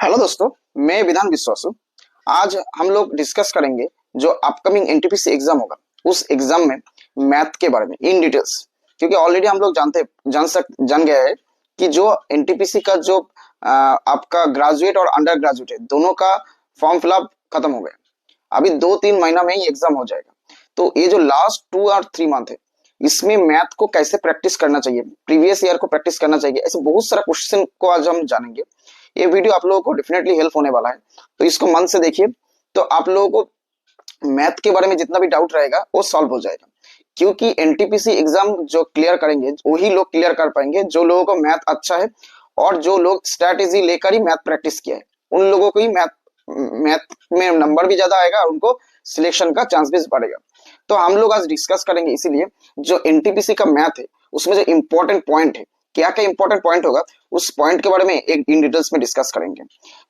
Hello दोस्तों, मैं विधान विश्वासु। आज हम लोग डिस्कस करेंगे जो अपकमिंग एनटीपीसी एग्जाम होगा उस एग्जाम में मैथ के बारे में इन डिटेल्स। क्योंकि ऑलरेडी हम लोग जान गए हैं कि जो एनटीपीसी का जो आपका ग्रेजुएट और अंडर ग्रेजुएट है दोनों का फॉर्म फिलअप खत्म हो गया। अभी 2-3 महीना में ही एग्जाम हो जाएगा। तो ये जो लास्ट 2 और 3 मंथ है इसमें मैथ को कैसे प्रैक्टिस करना चाहिए, प्रीवियस ईयर को प्रैक्टिस करना चाहिए, ऐसे बहुत सारा क्वेश्चन को आज हम जानेंगे। ये वीडियो आप लोगों को डेफिनेटली हेल्प होने वाला है, तो इसको मन से देखिए। तो आप लोगों को मैथ के बारे में जितना भी डाउट रहेगा वो सॉल्व हो जाएगा। क्योंकि एनटीपीसी एग्जाम जो क्लियर करेंगे वही लोग क्लियर कर पाएंगे जो लोगों को मैथ अच्छा है और जो लोग स्ट्रेटेजी लेकर ही मैथ प्रैक्टिस किया है। उन लोगों को ही मैथ मैथ में नंबर भी ज्यादा आएगा और उनको सिलेक्शन का चांस भी बढ़ेगा। तो हम लोग आज डिस्कस करेंगे इसीलिए जो एनटीपीसी का मैथ है उसमें जो इंपॉर्टेंट पॉइंट है, क्या क्या इंपॉर्टेंट पॉइंट होगा उस पॉइंट के बारे में एक इन डिटेल्स में डिस्कस करेंगे।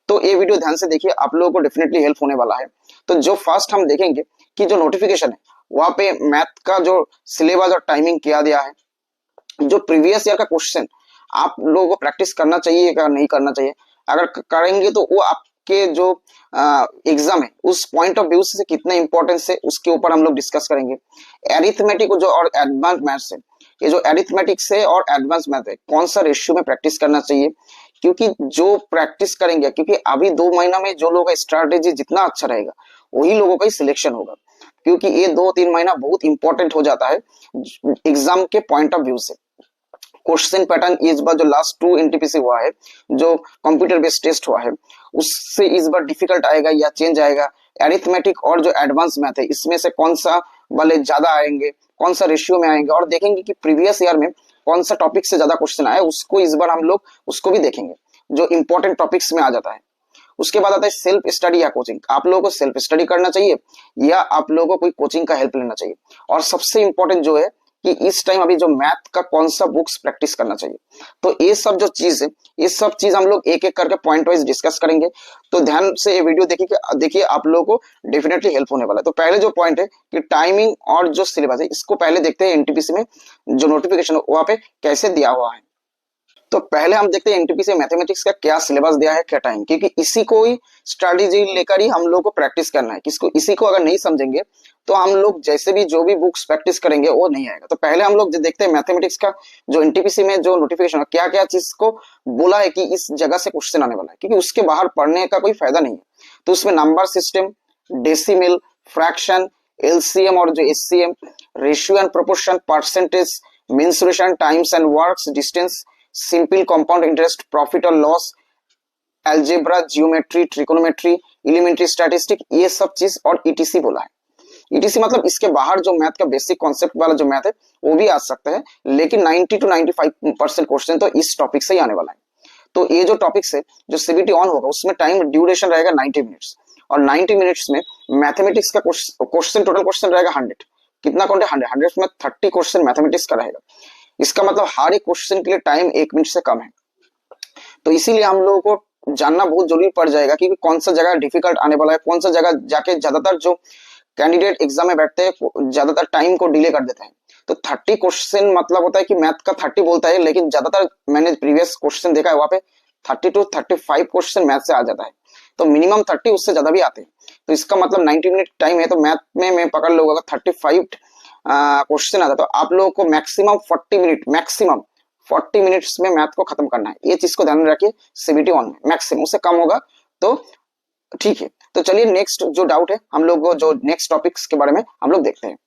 तो ये वीडियो ध्यान से देखिए, आप लोगों को डेफिनेटली हेल्प होने वाला है। तो जो फर्स्ट हम देखेंगे कि जो नोटिफिकेशन है वहां पे मैथ का जो सिलेबस और टाइमिंग किया दिया है, जो प्रीवियस ईयर का क्वेश्चन आप लोगों को प्रैक्टिस करना चाहिए या नहीं करना चाहिए, अगर करेंगे तो वो आपके जो एग्जाम है उस पॉइंट ऑफ व्यू से कितना इंपॉर्टेंस है उसके ऊपर हम लोग डिस्कस करेंगे। एरिथमेटिक जो और एडवांस मैथ्स है, ये जो एरिथमेटिक्स है और एडवांस मैथ है कौन सा रेशियो में प्रैक्टिस करना चाहिए, क्योंकि जो प्रैक्टिस करेंगे, क्योंकि अभी 2 महीना में जो लोगों का स्ट्रैटेजी जितना अच्छा रहेगा वही लोगों का ही सिलेक्शन होगा। क्योंकि ये 2-3 महीना बहुत इंपॉर्टेंट हो जाता है एग्जाम के पॉइंट ऑफ व्यू से। क्वेश्चन पैटर्न इस बार जो लास्ट 2 एनटीपीसी हुआ है, जो कंप्यूटर बेस्ड टेस्ट हुआ है, उससे इस बार डिफिकल्ट आएगा या चेंज आएगा। एरिथमेटिक और जो एडवांस मैथ है इसमें से कौन सा वाले ज्यादा आएंगे, कौन सा रेशियो में आएंगे, और देखेंगे कि प्रीवियस ईयर में कौन सा टॉपिक से ज्यादा क्वेश्चन आया उसको इस बार हम लोग उसको भी देखेंगे जो इंपॉर्टेंट टॉपिक्स में आ जाता है। उसके बाद आता है सेल्फ स्टडी या कोचिंग। आप लोगों को सेल्फ स्टडी करना चाहिए या आप लोगों को कोई कोचिंग का हेल्प लेना चाहिए। और सबसे इंपॉर्टेंट जो है कि इस टाइम अभी जो मैथ का कौन सा बुक्स प्रैक्टिस करना चाहिए। तो ये सब जो चीज है, ये सब चीज हम लोग एक एक करके पॉइंट वाइज डिस्कस करेंगे। तो ध्यान से ये वीडियो देखिए, आप लोगों को डेफिनेटली हेल्प होने वाला है। तो पहले जो पॉइंट है कि टाइमिंग और जो सिलेबस है इसको पहले देखते हैं एनटीपीसी में जो नोटिफिकेशन वहां पे कैसे दिया हुआ है। तो पहले हम देखते हैं एनटीपीसी मैथमेटिक्स का क्या सिलेबस दिया है, क्या टाइम, क्योंकि इसी को ही स्ट्रेटेजी लेकर ही हम लोग को प्रैक्टिस करना है। किसको इसी को अगर नहीं समझेंगे तो हम लोग जैसे भी जो भी बुक्स प्रैक्टिस करेंगे वो नहीं आएगा। तो पहले हम लोग देखते हैं मैथमेटिक्स का जो एनटीपीसी में जो नोटिफिकेशन है क्या क्या चीज को बोला है कि इस जगह से क्वेश्चन आने वाला है, क्योंकि उसके बाहर पढ़ने का कोई फायदा नहीं है। तो उसमें number system, decimal, fraction, LCM और जो HCM, ratio and proportion, percentage, mensuration, times and works, distance, simple compound interest, profit और loss, algebra, geometry, trigonometry, elementary statistic, ये सब चीज और ईटीसी बोला है। ईटीसी मतलब इसके बाहर जो मैथ का बेसिक कॉन्सेप्ट वाला जो मैथ है वो भी आ सकता है, लेकिन 90 to 95% क्वेश्चन तो इस टॉपिक से ही आने वाला है। तो ये जो टॉपिक से जो सीबीटी ऑन होगा उसमें टाइम ड्यूरेशन रहेगा 90 मिनट्स, और 90 मिनट्स में मैथमेटिक्स का क्वेश्चन टोटल क्वेश्चन रहेगा 100। कितना कौन 100 में 30 क्वेश्चन मैथमेटिक्स का रहेगा। इसका मतलब हर एक क्वेश्चन के लिए टाइम 1 मिनट से कम है। तो इसीलिए हम लोगों को जानना बहुत जरूरी पड़ जाएगा कि कौन सा जगह डिफिकल्ट आने वाला है, कौन सा जगह जाके ज्यादातर जो कैंडिडेट एग्जाम में बैठते हैं ज्यादातर टाइम को डिले कर देते हैं। तो 30 क्वेश्चन मतलब होता है कि मैथ का 30 बोलता है, लेकिन ज्यादातर मैंने प्रीवियस क्वेश्चन देखा है वहां पे 30 to 35 क्वेश्चन मैथ से आ जाता है। तो मिनिमम 30, उससे ज्यादा भी आते हैं। तो इसका मतलब 90 मिनट टाइम है, तो मैथ में मैं पकड़ लूंगा 35 क्वेश्चन आता है, तो आप लोगों को मैक्सिमम 40 मिनट्स में मैथ को खत्म करना है। ये चीज को ध्यान में रखिए सीबीटी ऑन में मैक्सिमम, उससे कम होगा तो ठीक है। तो चलिए नेक्स्ट जो डाउट है हम लोग जो नेक्स्ट टॉपिक्स के बारे में हम लोग देखते हैं।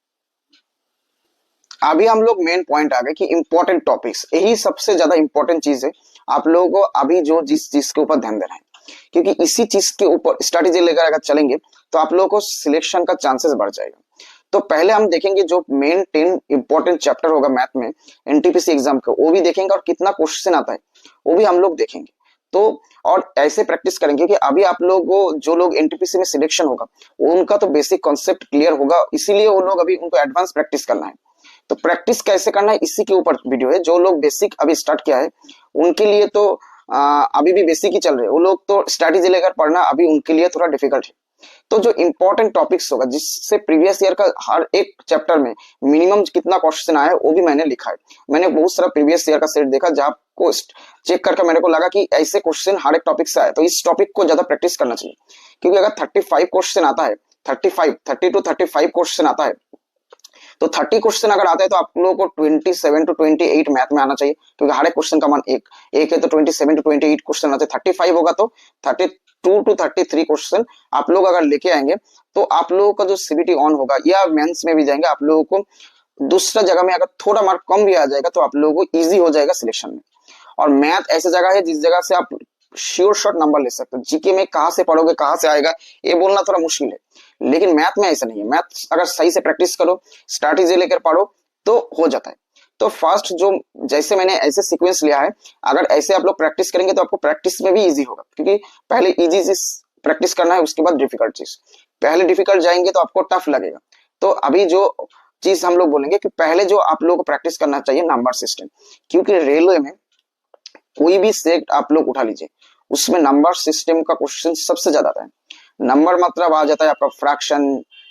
अभी हम लोग मेन पॉइंट आ गए कि इंपॉर्टेंट टॉपिक्स, यही सबसे ज्यादा इंपॉर्टेंट चीज है आप लोगों को अभी जो जिस चीज के ऊपर ध्यान देना है, क्योंकि इसी चीज के ऊपर स्ट्रेटेजी लेकर अगर चलेंगे तो आप लोगों को सिलेक्शन का चांसेस बढ़ जाएगा। तो पहले हम देखेंगे जो मेन 10 इंपॉर्टेंट चैप्टर होगा मैथ में एनटीपीसी एग्जाम का, वो भी देखेंगे और कितना क्वेश्चन आता है वो भी हम लोग देखेंगे। तो और ऐसे प्रैक्टिस करेंगे कि अभी आप लोग जो लोग एनटीपीसी में सिलेक्शन होगा उनका तो बेसिक कॉन्सेप्ट क्लियर होगा, इसीलिए वो लोग अभी उनको एडवांस प्रैक्टिस करना है। तो प्रैक्टिस कैसे करना है इसी के ऊपर वीडियो है। जो लोग बेसिक अभी स्टार्ट किया है उनके लिए तो अभी भी बेसिक ही चल रहे हैं, वो लोग तो स्ट्रेटेजी लेकर पढ़ना अभी उनके लिए थोड़ा डिफिकल्ट है। तो जो इंपॉर्टेंट टॉपिक्स होगा जिससे प्रीवियस ईयर का हर एक चैप्टर में मिनिमम कितना क्वेश्चन आया है वो भी मैंने लिखा है। मैंने बहुत सारा प्रीवियस ईयर का सेट देखा जहाँ को चेक करके मेरे को लगा कि ऐसे क्वेश्चन हर एक टॉपिक से आए, तो इस टॉपिक को ज्यादा प्रैक्टिस करना चाहिए। क्योंकि अगर 35 क्वेश्चन आता है, 30 to 35 क्वेश्चन आता है, तो 30 क्वेश्चन अगर आता है तो आप लोगों को 27 to 28 मैथ में आना चाहिए, क्योंकि हर एक क्वेश्चन का मान एक है, तो 27 to 28 क्वेश्चन आते हैं। 35 होगा तो 32 to 33 क्वेश्चन आप लोग अगर लेके आएंगे तो आप लोगों का जो सीबीटी ऑन होगा या मेंस में भी जाएंगे, आप लोगों को दूसरा जगह में अगर थोड़ा मार्क कम भी आ जाएगा तो आप लोगों को इजी हो जाएगा सिलेक्शन में। और मैथ ऐसी जगह है जिस जगह से आप श्योर शॉट नंबर ले सकते हो। जीके में कहां से पढ़ोगे कहां से आएगा ये बोलना थोड़ा मुश्किल है, लेकिन मैथ में ऐसा नहीं है। मैथ अगर सही से प्रैक्टिस करो, स्ट्रैटेजी लेकर पढ़ो तो हो जाता है। तो फर्स्ट जो जैसे मैंने ऐसे सीक्वेंस लिया है, अगर ऐसे आप लोग प्रैक्टिस करेंगे तो आपको प्रैक्टिस में भी इजी होगा, क्योंकि पहले इजी चीज प्रैक्टिस करना है, उसके बाद डिफिकल्ट चीज। पहले डिफिकल्ट जाएंगे तो आपको टफ लगेगा। तो अभी जो चीज हम लोग बोलेंगे कि पहले जो आप लोगों को प्रैक्टिस करना चाहिए नंबर सिस्टम, क्योंकि रेलवे में कोई भी सेट आप लोग उठा लीजिए उसमें नंबर सिस्टम का क्वेश्चन सबसे ज्यादा आता है। नंबर मतलब आ जाता है आपका फ्रैक्शन,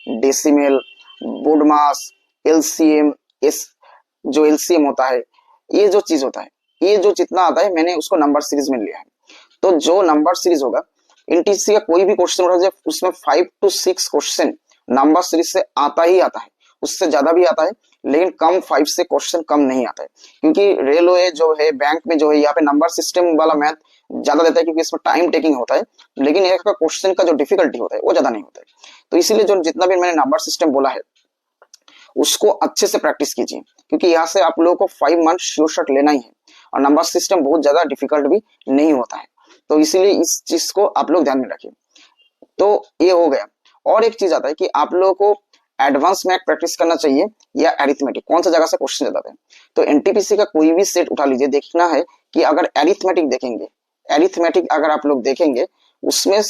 डेसिमल, बोर्ड मास, एलसीएम, जो एलसीएम होता है, ये जो चीज होता है, ये जो जितना आता है मैंने उसको नंबर सीरीज में लिया है। तो जो नंबर सीरीज होगा एनटीसी का कोई भी क्वेश्चन उठा जाए उसमें 5 to 6 क्वेश्चन नंबर सीरीज से आता ही आता है, उससे ज्यादा भी आता है, लेकिन कम 5 से क्वेश्चन कम नहीं आता है। क्योंकि रेलवे जो है, बैंक में जो है, यहाँ पे नंबर सिस्टम वाला मैथ ज्यादा देता है, क्योंकि इसमें टाइम टेकिंग होता है, लेकिन एक का क्वेश्चन का जो डिफिकल्टी होता है वो ज्यादा नहीं होता है। तो इसीलिए जो जितना भी मैंने नंबर सिस्टम बोला है उसको अच्छे से प्रैक्टिस कीजिए, क्योंकि यहाँ से आप लोगों को 5 मंथ श्योर शॉट लेना ही है, और नंबर सिस्टम बहुत ज्यादा डिफिकल्ट भी नहीं होता है। तो इसीलिए इस चीज को आप लोग ध्यान में रखिए। तो ये हो गया। और एक चीज आता है कि आप लोगों को एडवांस मैथ प्रैक्टिस करना चाहिए या एरिथमेटिक, कौन सा जगह से क्वेश्चन ज्यादा है। तो एनटीपीसी का कोई भी सेट उठा लीजिए, देखना है कि अगर एरिथमेटिक देखेंगे, एरिथमेटिक अगर आप लोग देखेंगे उसमें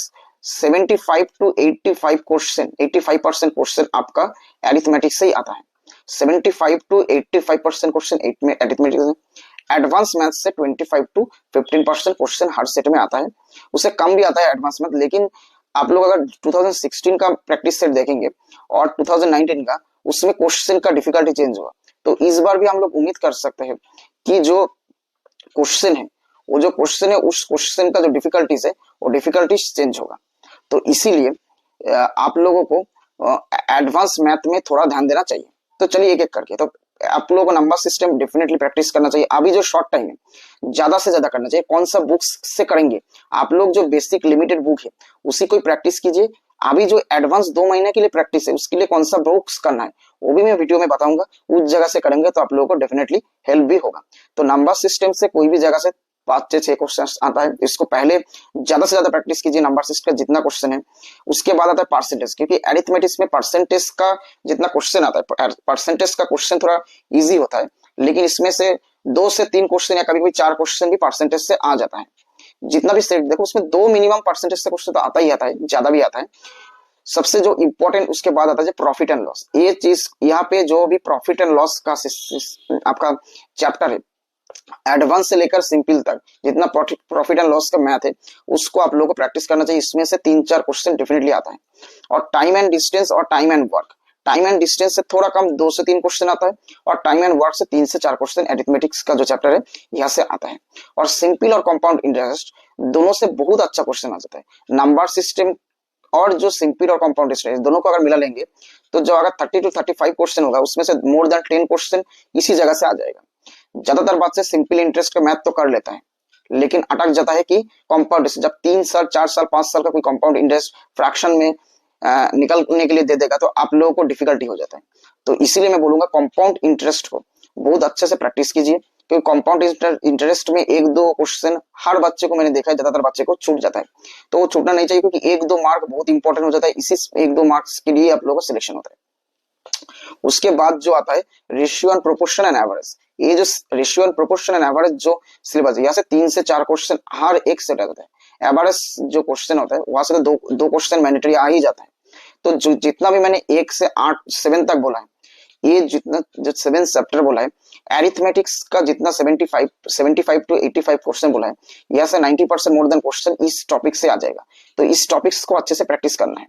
75 to 85 क्वेश्चन, 85% क्वेश्चन आपका एरिथमेटिक से ही आता है। 75 to 85% क्वेश्चन एरिथमेटिक से। एडवांस मैथ से 25 to 15% क्वेश्चन हर सेट में आता है, उससे कम भी आता है एडवांस मैथ। लेकिन आप लोग अगर 2016 का प्रैक्टिस सेट देखेंगे और 2019 का, उसमें क्वेश्चन का डिफिकल्टी चेंज हुआ। तो इस बार भी हम लोग उम्मीद कर सकते हैं कि जो क्वेश्चन है, वो जो क्वेश्चन है उस क्वेश्चन का जो डिफिकल्टीज है वो डिफिकल्टीज चेंज होगा। तो इसीलिए आप लोगों को एडवांस मैथ में थोड़ा ध्यान देना चाहिए। तो चलिए एक एक करके, तो आप लोगों को नंबर सिस्टम डेफिनेटली प्रैक्टिस करना चाहिए। अभी जो शॉर्ट टाइम है ज्यादा से ज्यादा करना चाहिए। कौन सा बुक्स से करेंगे आप लोग, जो बेसिक लिमिटेड बुक है उसी को प्रैक्टिस कीजिए। अभी जो एडवांस 2 महीने के लिए प्रैक्टिस है उसके लिए कौन सा बुक्स करना है वो भी मैं वीडियो में बताऊंगा, उस जगह से करेंगे तो आप लोगों को डेफिनेटली हेल्प भी होगा। तो नंबर सिस्टम से कोई भी जगह से 5 से 6 क्वेश्चन आता है, इसको पहले ज्यादा से ज्यादा प्रैक्टिस कीजिए नंबर सिस्टम का जितना क्वेश्चन है। उसके बाद आता है परसेंटेज, क्योंकि एरिथमेटिक्स में परसेंटेज का जितना क्वेश्चन आता है, परसेंटेज का क्वेश्चन थोड़ा इजी होता है, लेकिन इसमें से 2 से 3 क्वेश्चन या कभी कभी 4 क्वेश्चन भी परसेंटेज से आ जाता है। जितना भी सेट देखो उसमें 2 मिनिमम परसेंटेज से क्वेश्चन तो आता ही आता है, ज्यादा भी आता है। सबसे जो इंपॉर्टेंट उसके बाद आता है प्रॉफिट एंड लॉस। ये चीज यहाँ पे जो भी प्रॉफिट एंड लॉस का आपका चैप्टर है, एडवांस से लेकर सिंपल तक जितना प्रॉफिट एंड लॉस का मैथ है उसको आप लोगों को प्रैक्टिस करना चाहिए। इसमें से 3-4 क्वेश्चन डेफिनेटली आता है। और टाइम एंड डिस्टेंस और time and work, time and distance से थोड़ा कम 2 से 3 क्वेश्चन आता है, और टाइम एंड वर्क से 3 से 4 क्वेश्चन अरिथमेटिक्स का जो चैप्टर है यहाँ से आता है। और सिंपल और कंपाउंड इंटरेस्ट दोनों से बहुत अच्छा क्वेश्चन आ जाता है। नंबर सिस्टम और जो सिंपल और कंपाउंड इंटरेस्ट दोनों को अगर मिला लेंगे तो जो अगर 30 to 35 क्वेश्चन होगा उसमें से मोर देन 10 क्वेश्चन इसी जगह से आ जाएगा। ज्यादातर बात से सिंपल इंटरेस्ट का मैथ तो कर लेता है, लेकिन अटक जाता है कि कंपाउंड, जब 3 साल 4 साल 5 साल का कोई कंपाउंड इंटरेस्ट फ्रैक्शन में निकलने के लिए दे देगा तो आप लोगों को डिफिकल्टी हो जाता है। तो इसीलिए मैं बोलूंगा कंपाउंड इंटरेस्ट को बहुत अच्छे से प्रैक्टिस कीजिए, क्योंकि कंपाउंड इंटरेस्ट में 1-2 क्वेश्चन हर बच्चे को मैंने देखा है, ज्यादातर बच्चे को छूट जाता है। तो वो छूटना नहीं चाहिए, क्योंकि 1-2 मार्क बहुत इंपॉर्टेंट हो जाता है। इसी 1-2 मार्क्स के लिए आप लोगों का सिलेक्शन होता है। उसके बाद जो आता है ratio and proportion and average. ये जो ratio and proportion and average जो सिलेबस है, यहाँ से 3 से 4 क्वेश्चन हर एक सेट आता है। एवरेज जो क्वेश्चन होता है वहां से तो 2 क्वेश्चन मैंडेटरी आ ही जाता है। तो जो जितना भी मैंने 1 से 8 7 तक बोला है, ये जितना जो 7 चैप्टर बोला है, एरिथमेटिक्स का जितना 75 to 85 क्वेश्चन बोला है, यहाँ से 90% मोर देन क्वेश्चन इस टॉपिक से आ जाएगा। तो इस टॉपिक्स को अच्छे से प्रैक्टिस करना है।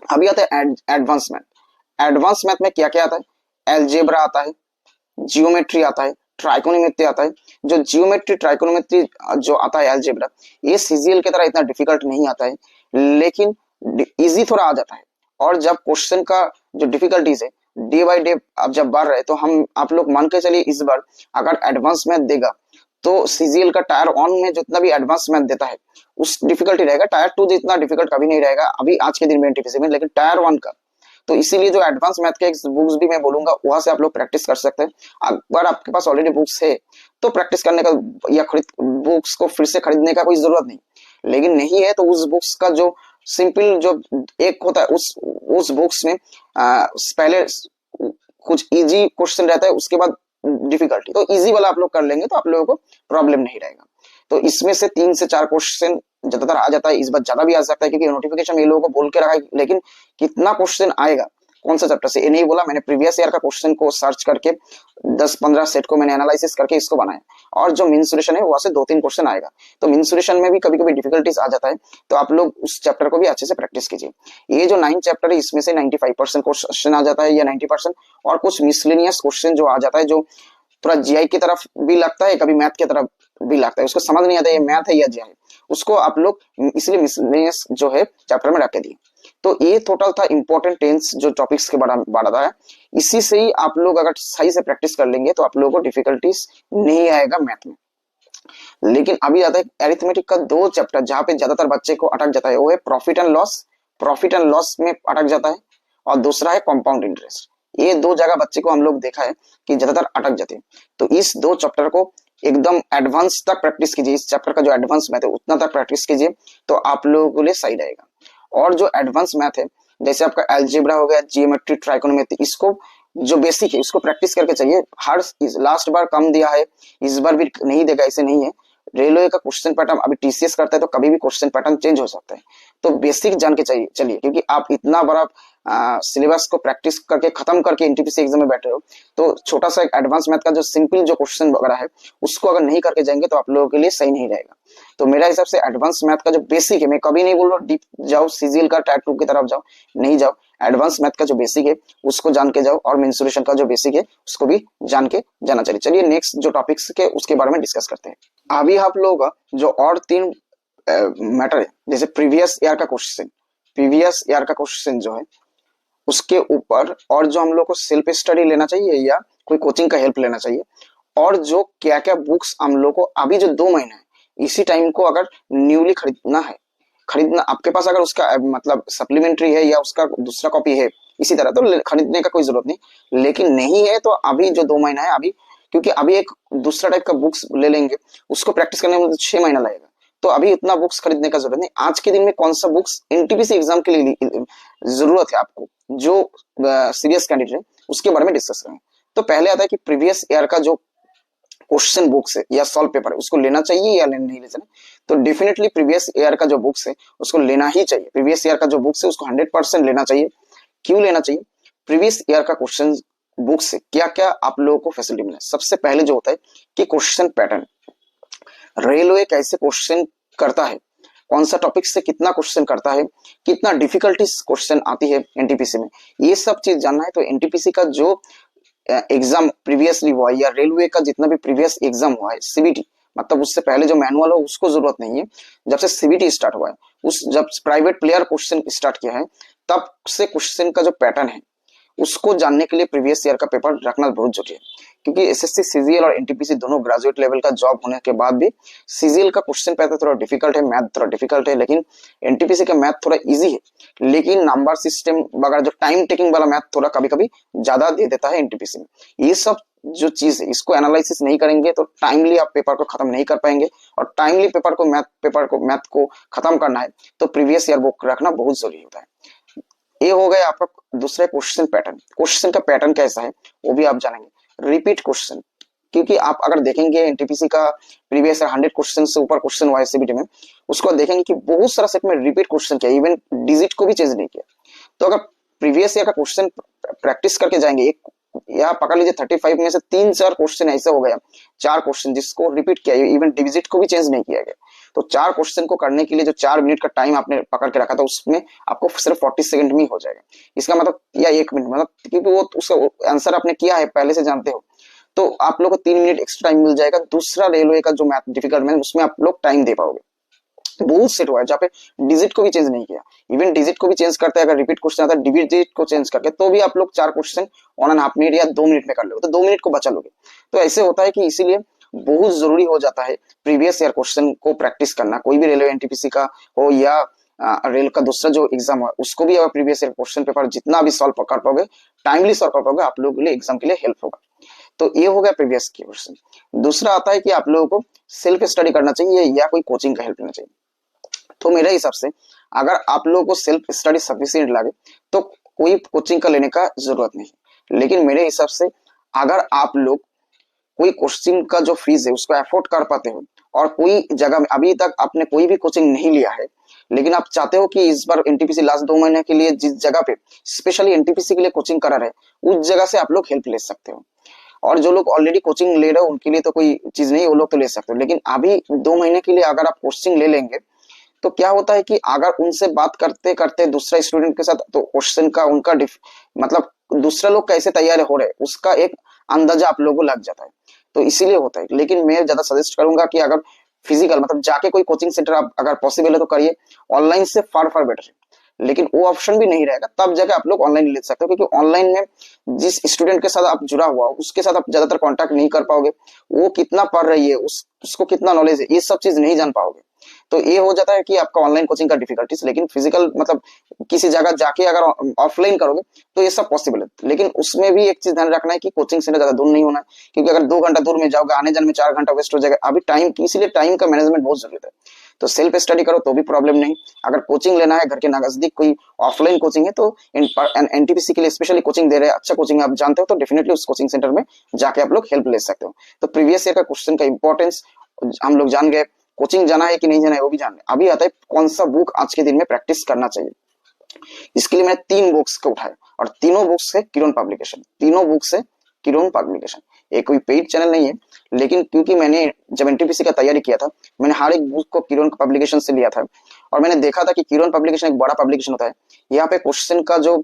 अभी आता है एडवांस मैथ। एडवांस मैथ में क्या क्या आता है? एलजेब्रा आता है, जियोमेट्री आता है, ट्राइकोनोमेट्री आता है। जो जियोमेट्री ट्राइकोनोमेट्री जो आता है एलजेब्रा, ये सीजीएल की तरह इतना डिफिकल्ट नहीं आता है, लेकिन इजी थोड़ा आ जाता है। और जब क्वेश्चन का जो डिफिकल्टीज है डे बाय डे अब जब बढ़ रहे, तो हम आप लोग मान के चलिए इस बार अगर एडवांस मैथ देगा तो सीजीएल का टायर 1 में जितना भी एडवांस मैथ देता है उस डिफिकल्टी रहेगा, टायर 2 जितना डिफिकल्ट कभी नहीं रहेगा अभी आज के दिन में एनटीपीसी में, लेकिन टायर 1 का। तो इसीलिए जो एडवांस मैथ के बुक्स भी मैं बोलूंगा वहां से आप लोग प्रैक्टिस कर सकते हैं। अगर आपके पास ऑलरेडी बुक्स है तो प्रैक्टिस करने का या खरीद बुक्स को फिर से खरीदने का कोई जरूरत नहीं, लेकिन नहीं है तो उस बुक्स का जो सिंपल जो एक होता है उस बुक्स में पहले कुछ इजी क्वेश्चन रहता है, उसके बाद डिफिकल्टी, तो इजी वाला आप लोग कर लेंगे तो आप लोगों को प्रॉब्लम नहीं रहेगा। तो इसमें से 3 से 4 क्वेश्चन ज्यादातर आ जाता है, इस बार ज्यादा भी आ सकता है क्योंकि नोटिफिकेशन में ये लोगों को बोल के रखा है, लेकिन कितना क्वेश्चन आएगा कौन सा चैप्टर से ये नहीं बोला। मैंने प्रीवियस ईयर का क्वेश्चन को सर्च करके 10-15 सेट को मैंने एनालिसिस करके इसको बनाया, और जो मेंसुरेशन है वहां से 2-3 क्वेश्चन आएगा। तो मेंसुरेशन में भी कभी कभी डिफिकल्टीज आ जाता है, तो आप लोग उस चैप्टर को भी अच्छे से प्रैक्टिस कीजिए। ये जो 9 चैप्टर है इसमें से 95% क्वेश्चन आ जाता है या 90%, और कुछ मिसलेनियस क्वेश्चन जो आ जाता है जो थोड़ा जीआई की तरफ भी लगता है, कभी मैथ की तरफ भी लगता है, उसको समझ नहीं आता ये मैथ है या जीआई, उसको आप लोग इसलिए मिसलेनियस जो है चैप्टर में रख के दिए। तो ये टोटल था इंपॉर्टेंट टेंस जो टॉपिक्स के बारे था। इसी से ही आप लोग अगर सही से प्रैक्टिस कर लेंगे तो आप लोगों को डिफिकल्टीज नहीं आएगा मैथ में। लेकिन अभी आता है एरिथमेटिक का 2 चैप्टर जहां पे ज्यादातर बच्चे को अटक जाता है, वो है profit and loss. Profit and loss में अटक जाता है, और दूसरा है कंपाउंड इंटरेस्ट। ये 2 जगह बच्चे को हम लोग देखा है कि ज्यादातर अटक जाते हैं। तो इस 2 चैप्टर को एकदम एडवांस तक प्रैक्टिस कीजिए, इस चैप्टर का जो एडवांस मैथ है उतना तक प्रैक्टिस कीजिए तो आप लोगों के लिए सही रहेगा। और जो एडवांस मैथ है जैसे आपका एल्जेब्रा हो गया, जियोमेट्री, ट्राइकोनोमेट्री, इसको जो बेसिक है इसको प्रैक्टिस करके चाहिए। हर लास्ट बार कम दिया है, इस बार भी नहीं देगा ऐसे नहीं है। रेलवे का क्वेश्चन पैटर्न अभी टीसीएस करता है तो कभी भी क्वेश्चन पैटर्न चेंज हो सकता है, तो बेसिक जान के चाहिए चलिए, क्योंकि आप इतना बड़ा सिलेबस को प्रैक्टिस करके खत्म करके एनटीपीसी एग्जाम में बैठे हो, तो छोटा सा एडवांस मैथ का जो सिंपल जो क्वेश्चन वगैरह है उसको अगर नहीं करके जाएंगे तो आप लोगों के लिए सही नहीं रहेगा। तो मेरा हिसाब से एडवांस मैथ का जो बेसिक है, मैं कभी नहीं बोल रहा डीप जाओ सीजीएल का टाइप 2 की तरफ जाओ, नहीं जाओ, एडवांस मैथ का जो बेसिक है उसको जान के जाओ, और मेंसुरेशन का जो बेसिक है उसको भी जान के जाना चाहिए। चलिए नेक्स्ट जो टॉपिक्स के उसके बारे में डिस्कस करते हैं। अभी आप लोग जो और 3 मैटर है, जैसे प्रीवियस ईयर का क्वेश्चन जो है उसके ऊपर, और जो हम लोग को सेल्फ स्टडी लेना चाहिए या कोई कोचिंग का हेल्प लेना चाहिए, और जो क्या क्या बुक्स हम लोग को अभी जो 2 महीने है इसी टाइम को अगर न्यूली खरीदना आपके पास अगर उसका मतलब सप्लीमेंट्री है या उसका दूसरा कॉपी है इसी तरह, तो खरीदने का कोई जरूरत नहीं। लेकिन नहीं है तो अभी जो 2 महीना है अभी, क्योंकि अभी एक दूसरा टाइप का बुक्स ले लेंगे उसको प्रैक्टिस करने में 6 महीना लगेगा, तो अभी इतना बुक्स खरीदने का जरूरत नहीं। आज के दिन में कौन सा बुक्स एनटीपीसी एग्जाम के लिए जरूरत है आपको, जो सीरियस कैंडिडेट है उसके बारे में डिस्कस करें। तो पहले आता है कि प्रीवियस ईयर का जो क्वेश्चन बुक्स है या सॉल्व पेपर है उसको लेना चाहिए या नहीं लेना चाहिए। तो डेफिनेटली प्रीवियस ईयर का जो बुक्स है उसको लेना ही चाहिए। प्रीवियस ईयर का जो बुक्स है उसको 100% लेना चाहिए। क्यों लेना चाहिए? प्रीवियस ईयर का क्वेश्चन बुक से क्या क्या आप लोगों को फैसिलिटी मिला। सबसे पहले जो होता है कि क्वेश्चन पैटर्न, रेलवे कैसे क्वेश्चन करता है, कौन सा टॉपिक से कितना क्वेश्चन करता है, कितना डिफिकल्टीज क्वेश्चन आती है एनटीपीसी में, ये सब चीज जानना है। तो एनटीपीसी का जो एग्जाम प्रीवियसली हुआ है या रेलवे का जितना भी प्रीवियस एग्जाम हुआ है सीबीटी, मतलब उससे पहले जो मैनुअल हो उसको जरूरत नहीं है। जब से सीबीटी स्टार्ट हुआ है, उस जब प्राइवेट प्लेयर क्वेश्चन स्टार्ट किया है तब से क्वेश्चन का जो पैटर्न है उसको जानने के लिए प्रीवियस ईयर का पेपर रखना बहुत जरूरी है। क्योंकि एसएससी, सीजीएल और एनटीपीसी दोनों ग्रेजुएट लेवल का जॉब होने के बाद भी सीजीएल का क्वेश्चन पैटर्न थोड़ा डिफिकल्ट है, मैथ थोड़ा डिफिकल्ट है, लेकिन एनटीपीसी का मैथ थोड़ा इजी है। लेकिन नंबर सिस्टम वगैरह जो टाइम टेकिंग वाला मैथ थोड़ा कभी कभी ज्यादा दे देता है एनटीपीसी में। ये सब जो चीज है इसको एनालिसिस नहीं करेंगे तो टाइमली आप पेपर को खत्म नहीं कर पाएंगे, और टाइमली पेपर को मैथ को खत्म करना है तो प्रीवियस ईयर बुक रखना बहुत जरूरी होता है। ये हो गया आपका दूसरा क्वेश्चन पैटर्न। क्वेश्चन का पैटर्न कैसा है वो भी आप जानेंगे। रिपीट क्वेश्चन, क्योंकि आप अगर देखेंगे एनटीपीसी का प्रीवियस 100 क्वेश्चन से ऊपर क्वेश्चन हुआ है सीबीटी में, उसको देखेंगे कि बहुत सारा सेट में रिपीट क्वेश्चन किया, इवन डिजिट को भी चेंज नहीं किया। तो अगर प्रीवियस ईयर का क्वेश्चन प्रैक्टिस करके जाएंगे, एक या पकड़ लीजिए 35 में से 3-4 क्वेश्चन ऐसे हो गया, 4 क्वेश्चन जिसको रिपीट किया, इवन डिजिट को भी चेंज नहीं किया गया, तो 4 क्वेश्चन को करने के लिए जो 4 मिनट का टाइम आपने पकड़ के रखा था उसमें आपको सिर्फ 40 सेकंड में ही हो जाएगा। इसका मतलब या 1 मिनट, मतलब क्योंकि वो उसका आंसर आपने किया है पहले से जानते हो, तो आप लोग को 3 मिनट एक्स्ट्रा टाइम मिल जाएगा। दूसरा रेलवे का जो मैथ डिफिकल्ट मैथ उसमें आप लोग टाइम दे पाओगे। बहुत सेट हुआ है जहाँ पे डिजिट को भी चेंज नहीं किया, इवन डिजिट को भी चेंज करते हैं, अगर रिपीट क्वेश्चन आता है डिजिट को चेंज करके तो भी आप लोग 4 क्वेश्चन 1.5 मिनट या 2 मिनट में कर लोगे, तो 2 मिनट को बचा लोगे। तो ऐसे होता है कि इसीलिए बहुत जरूरी हो जाता है प्रीवियस ईयर क्वेश्चन को प्रैक्टिस करना, कोई भी रेलवे एनटीपीसी का हो या रेल का दूसरा जो एग्जाम है उसको भी अगर प्रीवियस ईयर क्वेश्चन पेपर जितना भी सॉल्व कर पाओगे, टाइमली सॉल्व कर पाओगे, आप लोगों के लिए एग्जाम के लिए हेल्प होगा। तो ये हो गया प्रीवियस के क्वेश्चन। दूसरा आता है कि आप लोगों को सेल्फ स्टडी करना चाहिए या कोई कोचिंग का हेल्प लेना चाहिए। तो मेरे हिसाब से अगर आप लोगों को सेल्फ स्टडी सफिशिएंट लगे तो कोई कोचिंग का लेने का जरूरत नहीं। लेकिन मेरे हिसाब से अगर आप लोग कोई कोचिंग का जो फीस है उसको अफोर्ड कर पाते हो और कोई जगह में अभी तक आपने कोई भी कोचिंग नहीं लिया है, लेकिन आप चाहते हो कि इस बार एनटीपीसी लास्ट 2 महीने के लिए जिस जगह पे स्पेशली एनटीपीसी के लिए कोचिंग करा रहे उस जगह से आप लोग हेल्प ले सकते हो। और जो लोग ऑलरेडी कोचिंग ले रहे हो उनके लिए तो कोई चीज नहीं, वो लोग तो ले सकते हो। लेकिन अभी 2 महीने के लिए अगर आप कोचिंग ले लेंगे तो क्या होता है कि अगर उनसे बात करते करते दूसरा स्टूडेंट के साथ, तो क्वेश्चन का उनका मतलब दूसरा लोग कैसे तैयार हो रहे उसका एक अंदाजा आप लोगों को लग जाता है, तो इसीलिए होता है। लेकिन मैं ज्यादा सजेस्ट करूंगा कि अगर फिजिकल मतलब जाके कोई कोचिंग सेंटर आप अगर पॉसिबल है तो करिए, ऑनलाइन से फार फार बेटर है। लेकिन वो ऑप्शन भी नहीं रहेगा तब जाके आप लोग ऑनलाइन ले सकते हो, क्योंकि ऑनलाइन में जिस स्टूडेंट के साथ आप जुड़ा हुआ उसके साथ आप ज्यादातर कांटेक्ट नहीं कर पाओगे, वो कितना पढ़ रही है उसको कितना नॉलेज है ये सब चीज नहीं जान पाओगे। तो ये हो जाता है कि आपका ऑनलाइन कोचिंग का डिफिकल्टीज। लेकिन फिजिकल मतलब किसी जगह जाके अगर ऑफलाइन करोगे तो ये सब पॉसिबल है। लेकिन उसमें भी एक चीज ध्यान रखना है कि कोचिंग सेंटर ज्यादा दूर नहीं होना है, क्योंकि अगर 2 घंटा दूर में जाओगे आने जाने में 4 घंटा वेस्ट हो जाएगा। अभी टाइम की, इसीलिए टाइम का मैनेजमेंट बहुत जरूरी है। तो सेल्फ स्टडी करो तो भी प्रॉब्लम नहीं। अगर कोचिंग लेना है घर के नजदीक कोई ऑफलाइन कोचिंग है तो एनटीपीसी के लिए स्पेशली कोचिंग दे रहे हैं, अच्छा कोचिंग आप जानते हो, तो डेफिनेटली उस कोचिंग सेंटर में जाके आप लोग हेल्प ले सकते हो। तो प्रीवियस ईयर का क्वेश्चन का इंपॉर्टेंस हम लोग जान गए, कोचिंग जाना है कि नहीं जाना है वो भी जान गए। अभी आता है कौन सा बुक आज के दिन में प्रैक्टिस करना चाहिए। इसके लिए मैंने 3 बुक्स को उठाया और तीनों बुक्स है किरण पब्लिकेशन, तीनों बुक्स है किरण पब्लिकेशन। ये कोई पेड चैनल नहीं है, लेकिन क्योंकि मैंने जब एनटीपीसी का तैयारी किया था मैंने हर एक बुक को किरण पब्लिकेशन से लिया था और मैंने देखा था कि किरण पब्लिकेशन एक बड़ा पब्लिकेशन होता है। यहाँ पे क्वेश्चन का जो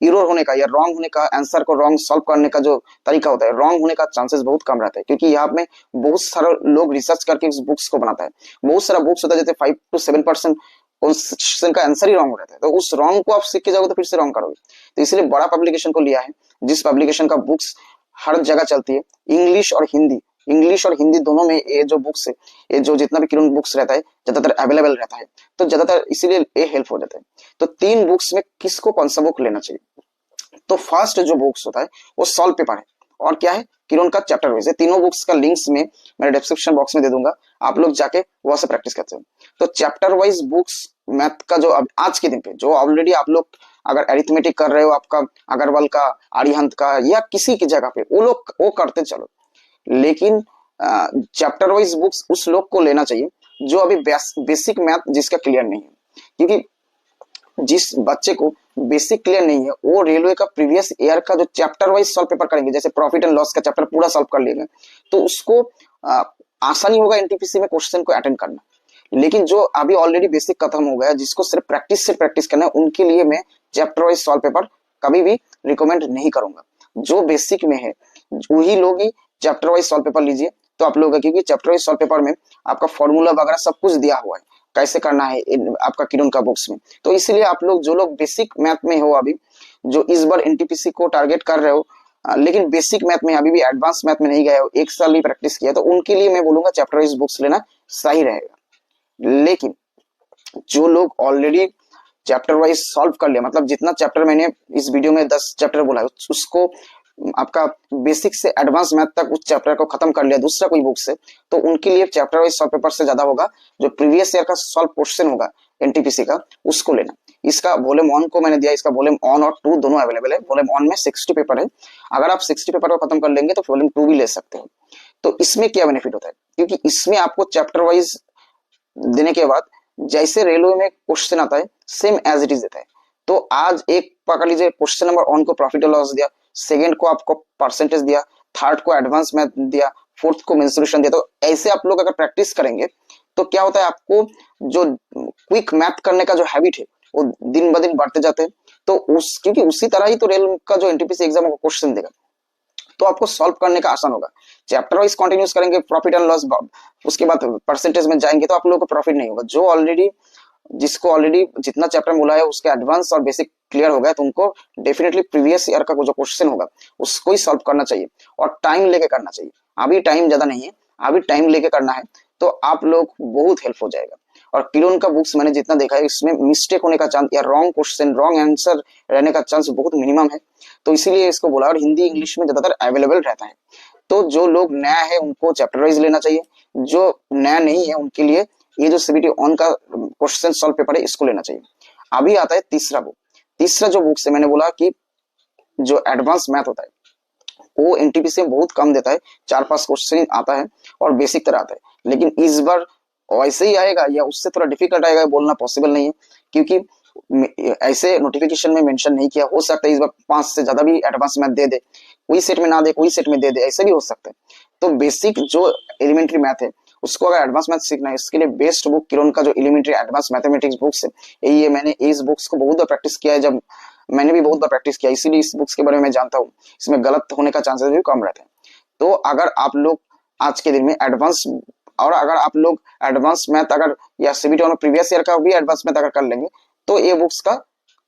इरर होने का या रॉन्ग होने का, आंसर को रॉन्ग सॉल्व करने का जो तरीका होता है, रॉन्ग होने का चांसेस बहुत कम रहता है, क्योंकि यहाँ में बहुत सारे लोग रिसर्च करके इस बुक्स को बनाता है। बहुत सारा बुक्स होता है जैसे 5 to 7% क्वेश्चन का आंसर ही रॉन्ग हो रहता है, तो उस रॉन्ग को आप सीख के जाओगे तो फिर से रॉन्ग करोगे। तो इसलिए बड़ा पब्लिकेशन को लिया है, जिस पब्लिकेशन का बुक्स हर जगह चलती है, इंग्लिश और हिंदी, इंग्लिश और हिंदी दोनों में ये जो बुक्स है, ये जो जितना भी किरण बुक्स रहता है ज्यादातर अवेलेबल रहता है, तो ज्यादातर इसीलिए ये हेल्प हो जाता है। तो 3 बुक्स में किसको कौन सा बुक लेना चाहिए? तो फर्स्ट जो बुक्स होता है वो सॉल्व पेपर है और क्या है किरण का चैप्टर वाइज है। तीनों बुक्स का लिंक्स में मेरे डिस्क्रिप्शन बॉक्स में दे दूंगा, आप लोग जाके वहां से प्रैक्टिस करते हो। तो चैप्टर वाइज बुक्स मैथ का जो आज के दिन पे जो ऑलरेडी आप लोग अगर अरिथमेटिक कर रहे हो, आपका अग्रवाल का, आर्यहंत का या किसी की जगह पे वो लोग वो करते चलो। लेकिन चैप्टर वाइज बुक्स उस लोग को लेना चाहिए जो अभी बेसिक मैथ जिसका क्लियर नहीं है, क्योंकि जिस बच्चे को बेसिक क्लियर नहीं है वो रेलवे का प्रीवियस ईयर का जो चैप्टर वाइज सॉल्व पेपर करेंगे, जैसे प्रॉफिट एंड लॉस का चैप्टर पूरा सॉल्व कर लेंगे तो उसको आसानी होगा एनटीपीसी में क्वेश्चन को अटेंड करना। लेकिन जो अभी ऑलरेडी बेसिक खत्म हो गया, जिसको सिर्फ प्रैक्टिस से प्रैक्टिस करना है, उनके लिए मैं चैप्टर वाइज सॉल्व पेपर कभी भी रिकमेंड नहीं करूंगा। जो बेसिक में है वही लोग ही चैप्टर वाइज सॉल्व पेपर लीजिए तो आप लोग, क्योंकि चैप्टर वाइज सॉल्व पेपर में आपका फॉर्मूला वगैरह सब कुछ दिया हुआ है कैसे करना है आपका किरण का बुक्स में। तो इसलिए आप लोग जो लोग बेसिक मैथ में हो अभी, जो इस बार एनटीपीसी को टारगेट कर रहे हो लेकिन बेसिक मैथ में अभी भी एडवांस मैथ में नहीं गए हो, 1 साल भी प्रैक्टिस किया, तो उनके लिए मैं बोलूंगा चैप्टर वाइज बुक्स लेना सही रहेगा। लेकिन जो लोग ऑलरेडी चैप्टर वाइज सॉल्व कर लिया, मतलब जितना चैप्टर मैंने इस वीडियो में 10 चैप्टर बोला है उसको आपका बेसिक से एडवांस मैथ तक उस चैप्टर को खत्म कर लिया दूसरा कोई बुक से, तो उनके लिए चैप्टर वाइज सॉल्व पेपर से ज्यादा होगा जो प्रीवियस ईयर का सॉल्व क्वेश्चन होगा एनटीपीसी का, उसको लेना। इसका वॉल्यूम 1 को मैंने दिया, इसका वॉल्यूम 1 और 2 दोनों अवेलेबल है। वॉल्यूम 1 में 60 पेपर है, अगर आप 60 पेपर को खत्म कर लेंगे तो वॉल्यूम 2 भी ले सकते हो। तो इसमें क्या बेनिफिट होता है, क्योंकि इसमें आपको चैप्टर वाइज देने के बाद जैसे रेलवे में क्वेश्चन आता है सेम एज इट इज देता है। तो आज एक पकड़ लीजिए क्वेश्चन नंबर 1 को प्रॉफिट और लॉस दिया, सेकंड को आपको परसेंटेज दिया, थर्ड को एडवांस मैथ दिया, फोर्थ को मेंसुरेशन दिया। तो ऐसे आप लोग अगर प्रैक्टिस करेंगे तो क्या होता है, आपको जो क्विक मैथ करने का जो हैबिट है वो दिन ब दिन बढ़ते जाते हैं। तो उस क्योंकि उसी तरह ही तो रेल का जो एनटीपीसी एग्जाम का क्वेश्चन देगा, तो आपको सॉल्व करने का आसान होगा। चैप्टर वाइज कंटिन्यूस करेंगे, प्रॉफिट एंड लॉस, उसके बाद परसेंटेज में जाएंगे तो आप लोगों को प्रॉफिट नहीं होगा। जो ऑलरेडी जिसको ऑलरेडी जितना चैप्टर मिला है उसके एडवांस और बेसिक क्लियर हो गया, तो उनको डेफिनेटली प्रीवियस ईयर का जो क्वेश्चन होगा उसको ही सॉल्व करना चाहिए और टाइम लेके करना चाहिए। अभी टाइम ज्यादा नहीं है, अभी टाइम लेके करना है, तो आप लोग बहुत हेल्प हो जाएगा। और किलोन का बुक्स मैंने जितना देखा है, इसमें मिस्टेक होने का चांस या रॉन्ग क्वेश्चन रॉन्ग आंसर रहने का चांस बहुत मिनिमम है, तो इसीलिए इसको बोला। और हिंदी इंग्लिश में ज्यादातर अवेलेबल रहता है, तो जो लोग नया है उनको चैप्टर वाइज लेना चाहिए, जो नया नहीं है उनके लिए ये जो सीबीटी ऑन का क्वेश्चन सॉल्व पेपर है इसको लेना चाहिए। अभी आता है तीसरा बुक। तीसरा जो बुक से मैंने बोला कि जो एडवांस मैथ होता है वो एनटीपीसी में बहुत कम देता है, 4-5 क्वेश्चन आता है और बेसिक तरह आता है। लेकिन इस बार वैसे ही आएगा या उससे थोड़ा डिफिकल्ट आएगा बोलना पॉसिबल नहीं है, क्योंकि ऐसे नोटिफिकेशन में मेंशन नहीं किया। हो सकता है इस बार 5 से ज्यादा भी एडवांस मैथ दे दे, कोई सेट में ना दे कोई सेट में दे दे, ऐसे भी हो सकता है। तो बेसिक जो एलिमेंट्री मैथ है उसको अगर एडवांस मैथ सीखना है, इसके लिए बेस्ट बुक किरण का जो एलिमेंट्री एडवांस मैथमेटिक्स बुक्स है यही है। मैंने इस बुक्स को बहुत बार प्रैक्टिस किया है, जब मैंने भी बहुत बार प्रैक्टिस किया, इसीलिए इस बुक्स के बारे में मैं जानता हूँ। इसमें गलत होने का चांसेस भी कम रहते हैं। तो अगर आप लोग आज के दिन में एडवांस, और अगर आप लोग एडवांस मैथ अगर या सीबीटी और प्रीवियस ईयर का भी एडवांस मैथ अगर कर लेंगे तो ये बुक्स का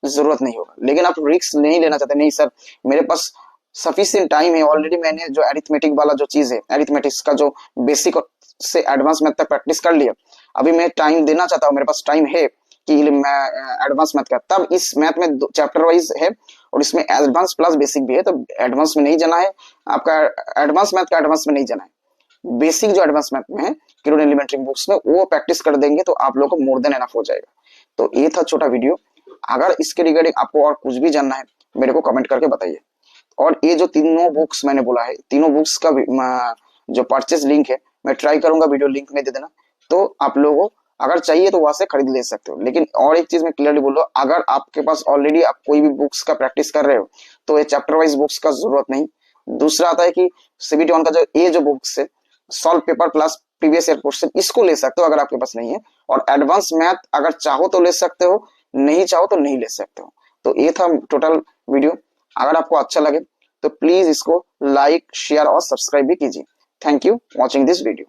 जरूरत नहीं होगा। लेकिन आप रिस्क नहीं लेना चाहते, नहीं सर मेरे पास सफिशिएंट टाइम है, ऑलरेडी मैंने जो एरिथमेटिक वाला जो चीज है, एरिथमेटिक्स का जो बेसिक से एडवांस मैथ तक प्रैक्टिस कर लिया, अभी मैं टाइम देना चाहता हूँ, मेरे पास टाइम है कि मैं एडवांस मैथ का, तब इस मैथ में चैप्टर वाइज है और इसमें एडवांस प्लस बेसिक भी है, तो एडवांस में नहीं जाना है आपका, एडवांस मैथ का एडवांस में नहीं जाना है। बेसिक जो एडवांस मैथ में है किरण एलिमेंट्री बुक्स में वो प्रैक्टिस कर देंगे तो आप लोगों को मोर देन एनफ हो जाएगा। तो ये था छोटा वीडियो। अगर इसके रिगार्डिंग आपको और कुछ भी जानना है मेरे को कमेंट करके बताइए। और ये जो तीनों बुक्स मैंने बोला है, तीनों बुक्स का जो परचेस लिंक है मैं ट्राई करूंगा वीडियो लिंक में दे देना, तो आप लोगों को अगर चाहिए तो वहां से खरीद ले सकते हो। लेकिन और एक चीज मैं क्लियरली बोल रहा हूँ, अगर आपके पास ऑलरेडी आप कोई भी बुक्स का प्रैक्टिस कर रहे हो तो ये चैप्टर वाइज बुक्स का जरूरत नहीं। दूसरा आता है कि सीबीटी ऑन का जो ये जो बुक्स है solve paper plus previous year question, इसको ले सकते हो अगर आपके पास नहीं है। और एडवांस मैथ अगर चाहो तो ले सकते हो, नहीं चाहो तो नहीं ले सकते हो। तो ये था टोटल वीडियो। अगर आपको अच्छा लगे तो प्लीज इसको लाइक शेयर और सब्सक्राइब भी कीजिए। Thank you watching this video.